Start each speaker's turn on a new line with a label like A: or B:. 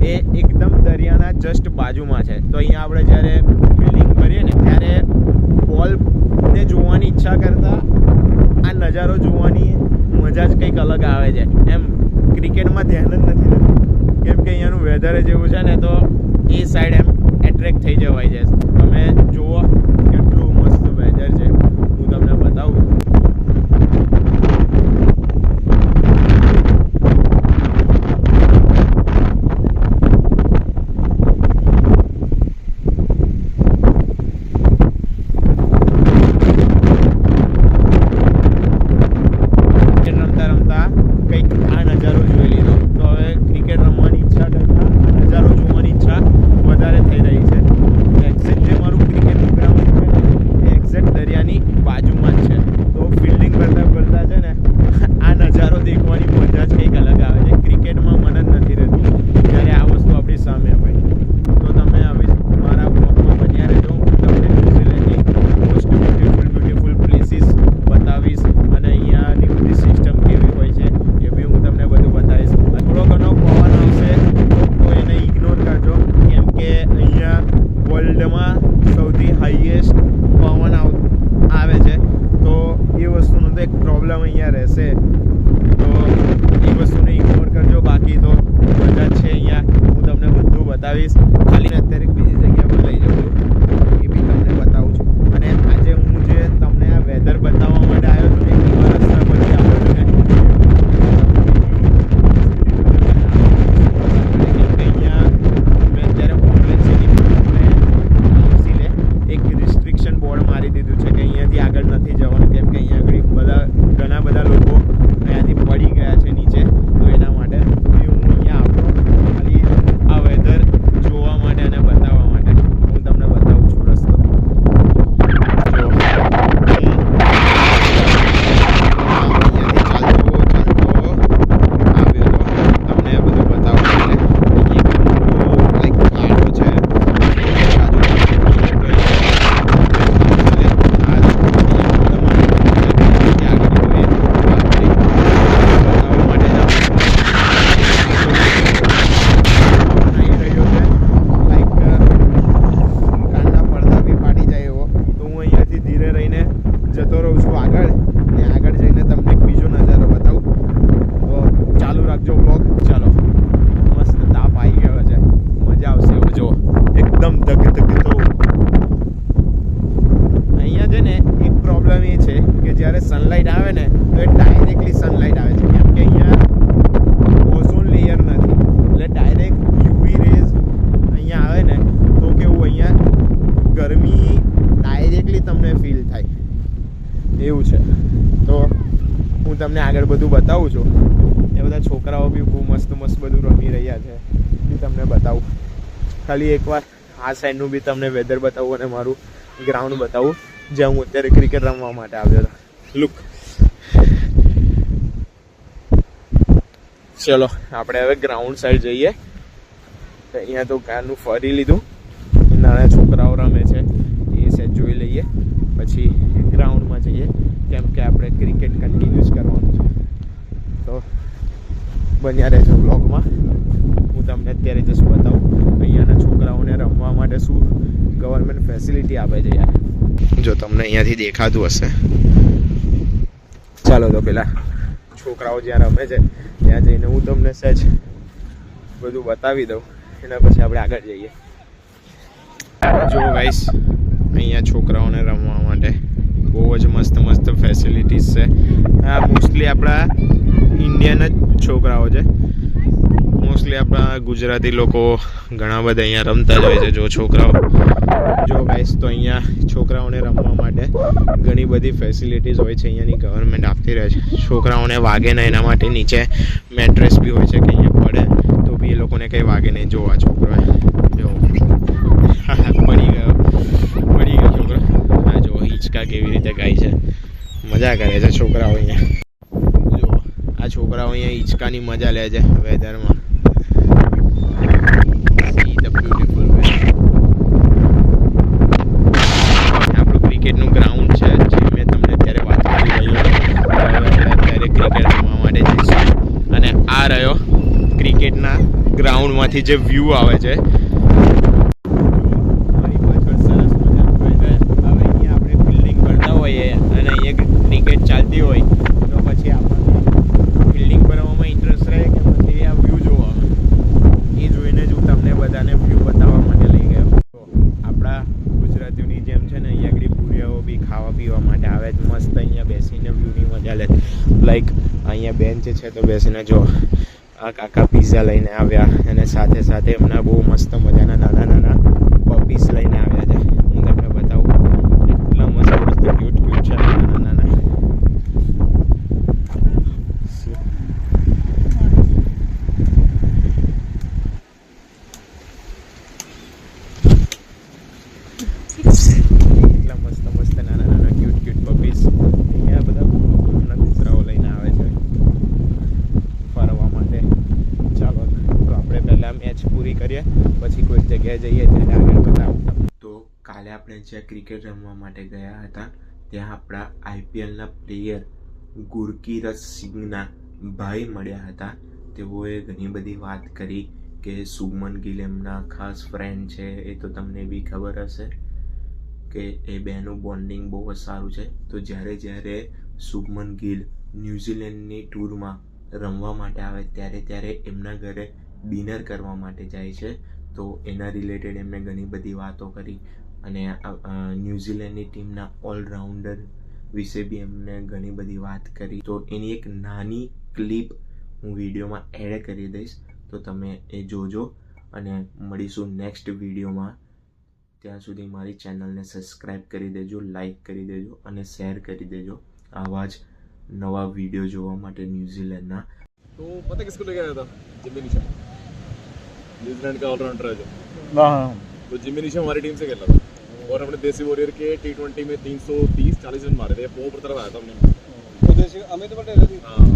A: એ એકદમ દરિયાના જસ્ટ બાજુમાં છે. તો અહીંયા આપણે જ્યારે ફિલ્ડિંગ કરીએ ને ત્યારે બોલને જોવાની ઈચ્છા કરતાં આ નજારો જોવાની મજા જ કંઈક અલગ આવે છે. એમ ક્રિકેટમાં ધ્યાન જ નથી રહેતું, કેમ કે અહીંયાનું વેધર જ એવું છે ને, તો એ સાઈડ એમ એટ્રેક્ટ થઈ જવાય છે. તમે જુઓ કેટલું મસ્ત વેધર છે, હું તમને બતાવું. સૌથી હાઈએસ્ટ પવન આવે છે, તો એ વસ્તુનો તો એક પ્રોબ્લેમ અહીંયા રહેશે. તો એ વસ્તુને ઇગ્નોર કરજો. બાકી તો બધા જ છે અહીંયા, હું તમને બધું બતાવીશ. ખાલી અત્યારે બીજી જગ્યા પર લઈ જાઉં છું, એ બી તમને બતાવું છું. અને આજે હું જે તમને આ વેધર બતાવવા માટે આવ્યો છું ને, એવા રસ્તા પરથી આવ્યો છું ને, બોર્ડ મારી દીધું છે કે અહીંયાથી આગળ નથી જવાનું, કેમ કે અહીંયા આગળ ઘણા બધા લોકો અહીંયાથી પડી ગયા છે નીચે. તો એના માટે હું અહીંયા આવ્યો ખાલી આ વેધર જોવા માટે અને બતાવવા માટે. હું તમને બતાવું છું રસ્તો. અહીંયાથી ચાલતો આવ્યો તો તમને બધું બતાવવા માટે. લાઈક ગાડો છે, જતો રહું છું આગળ, અને આગળ જઈને તમને એક બીજો નજારો બતાવું. તો ચાલુ રાખજો બ્લોગ. ચાલો, મસ્ત તાપ આવી ગયો છે, મજા આવશે. હવે જો એકદમ ધગધગતો. અહીંયા છે ને એક પ્રોબ્લેમ એ છે કે જ્યારે સનલાઇટ આવે ને તો એ ડાયરેક્ટલી સનલાઇટ આવે છે, કેમ કે અહીંયા ઓઝોન લેયર નથી. એટલે ડાયરેક્ટ યુવી રેઝ અહીંયા આવે ને તો કેવું, અહીંયા ગરમી ડાયરેક્ટલી તમને ફીલ થાય એવું છે. તો હું તમને આગળ બધું બતાવું છું. એ બધા છોકરાઓ બી બહુ મસ્ત મસ્ત બધું રમી રહ્યા છે, બી તમને બતાવું. ખાલી એકવાર આ સાઈડનું બી તમને વેધર બતાવું અને મારું ગ્રાઉન્ડ બતાવું, જ્યાં હું અત્યારે ક્રિકેટ રમવા માટે આવ્યો હતો. લુક, ચલો આપણે હવે ગ્રાઉન્ડ સાઈડ જઈએ. અહીંયા તો કારનું ફરી લીધું, નાના છોકરાઓ રમે છે એ સાઈડ જોઈ લઈએ, પછી ગ્રાઉન્ડમાં જઈએ, કેમ કે આપણે ક્રિકેટ કન્ટિન્યુઅસ કરવાનું છે. તો બન્યા રહેજો બ્લોગમાં. હું તમને અત્યારે જસ્ટ બતાવું અહીંયાના છોકરાઓને રમવા માટે શું ગવર્મેન્ટ ફેસિલિટી આપે છે યાર. જો તમને અહીંયાથી દેખાતું હશે. ચાલો તો પેલા છોકરાઓ જ્યાં રમે છે ત્યાં જઈને હું તમને સહેજ બધું બતાવી દઉં, એના પછી આપણે આગળ જઈએ. જો ગાઈસ, અહીંયા છોકરાઓને રમવા માટે બહુ જ મસ્ત મસ્ત ફેસિલિટીઝ છે. આ મોસ્ટલી આપણા ઇન્ડિયન જ છોકરાઓ છે. મોસ્ટલી આપણા ગુજરાતી લોકો ઘણા બધા અહીંયા રમતા જ હોય છે. જો છોકરાઓ, જો ગાઈસ, તો અહીંયા છોકરાઓને રમવા માટે ઘણી બધી ફેસિલિટીઝ હોય છે, અહીંયાની ગવર્મેન્ટ આપતી રહે છે. છોકરાઓને વાગે નહીં એના માટે નીચે મેટ્રેસ બી હોય છે કે અહીંયા પડે તો બી એ લોકોને કંઈ વાગે નહીં. જોવા છોકરો જો પડી ગયો છોકરો. હા જો હિંચકા કેવી રીતે ગાય છે, મજા કરે છે છોકરાઓ અહીંયા. જો આ છોકરાઓ અહીંયા હિંચકાની મજા લે છે વેધરમાં. See the beautiful way. આપણું ક્રિકેટનું ગ્રાઉન્ડ છે, જે મેં તમને અત્યારે વાત કરી રહ્યો. અત્યારે ક્રિકેટ રમવા માટે જઈશું અને આ રહ્યો ક્રિકેટના ગ્રાઉન્ડમાં ત્યાંથી જે વ્યૂ આવે છે મારી પાછળ સરસ મજાનું weather. હવે અહીંયા આપણે ફિલ્ડિંગ કરતા હોઈએ અને અહીંયા ક્રિકેટ ચાલતી હોય તો પછી આપણને ફિલ્ડિંગ કરવામાં ઇન્ટરેસ્ટ રહે કે પછી આ વ્યૂ જોવામાં, એ જોઈને જ હું તમને બધાને વ્યૂ બતાવવા માટે લઈ ગયો. તો આપણા ગુજરાતીઓની જેમ છે ને અહીંયા આગળ ભૂરિયાઓ બી ખાવા પીવા માટે આવે જ, મસ્ત અહીંયા બેસીને વ્યૂની મજા લે. લાઈક અહીંયા બેન્ચ છે તો બેસીને જો આ કાકા પિઝા લઈને આવ્યા અને સાથે સાથે એમના બહુ મસ્ત મજાના નાના નાના પપીસ લઈને આવ્યા છે. હું તમને બતાવું એટલા મસ્ત મસ્ત ક્યુટ ક્યુટ છે નાના નાના. એટલા મસ્ત મસ્ત નાના નાના ક્યુટ ક્યુટ પપીસ. અહીંયા બધા એમના કૂતરાઓ લઈને આવે છે ફરવા માટે. ચાલો તો આપણે પહેલાં મેચ પૂરી કરીએ, પછી કોઈક જગ્યાએ જઈએ ત્યારે આગળ બતાવું. તો કાલે આપણે જ્યાં ક્રિકેટ રમવા માટે ગયા હતા ત્યાં આપણા આઈપીએલના પ્લેયર ગુરકીરત સિંઘના ભાઈ મળ્યા હતા. તેઓએ ઘણી બધી વાત કરી કે શુભમન ગિલ એમના ખાસ ફ્રેન્ડ છે. એ તો તમને બી ખબર હશે કે એ બેનું બોન્ડિંગ બહુ જ સારું છે. તો જ્યારે શુભમન ગિલ ન્યૂઝીલેન્ડની ટૂરમાં રમવા માટે આવે ત્યારે એમના ઘરે ડિનર કરવા માટે જાય છે. તો એના રિલેટેડ એમને ઘણી બધી વાતો કરી અને ન્યૂઝીલેન્ડની ટીમના ઓલરાઉન્ડર વિશે બી એમને ઘણી બધી વાત કરી. તો એની એક નાની ક્લિપ હું વિડીયોમાં એડ કરી દઈશ, તો તમે એ જોજો અને મળીશું નેક્સ્ટ વિડીયોમાં. ત્યાં સુધી મારી ચેનલને સબસ્ક્રાઈબ કરી દેજો, લાઈક કરી દેજો અને શેર કરી દેજો આવા જ नवा वीडियो જોવા માટે ન્યૂઝીલેન્ડના.
B: तो पता किसको लेके आया था? जिम्मी नीशम, न्यूजीलैंड का ऑलराउंडर है जो.
C: हाँ
B: तो जिम्मी नीशम हमारी टीम से खेला था और हमने देसी वॉरियर के T20 में 330-40 रन मारे थे. वो ऊपर तरफ आया था हमने.
C: तो देसी अमित पटेल
B: हाँ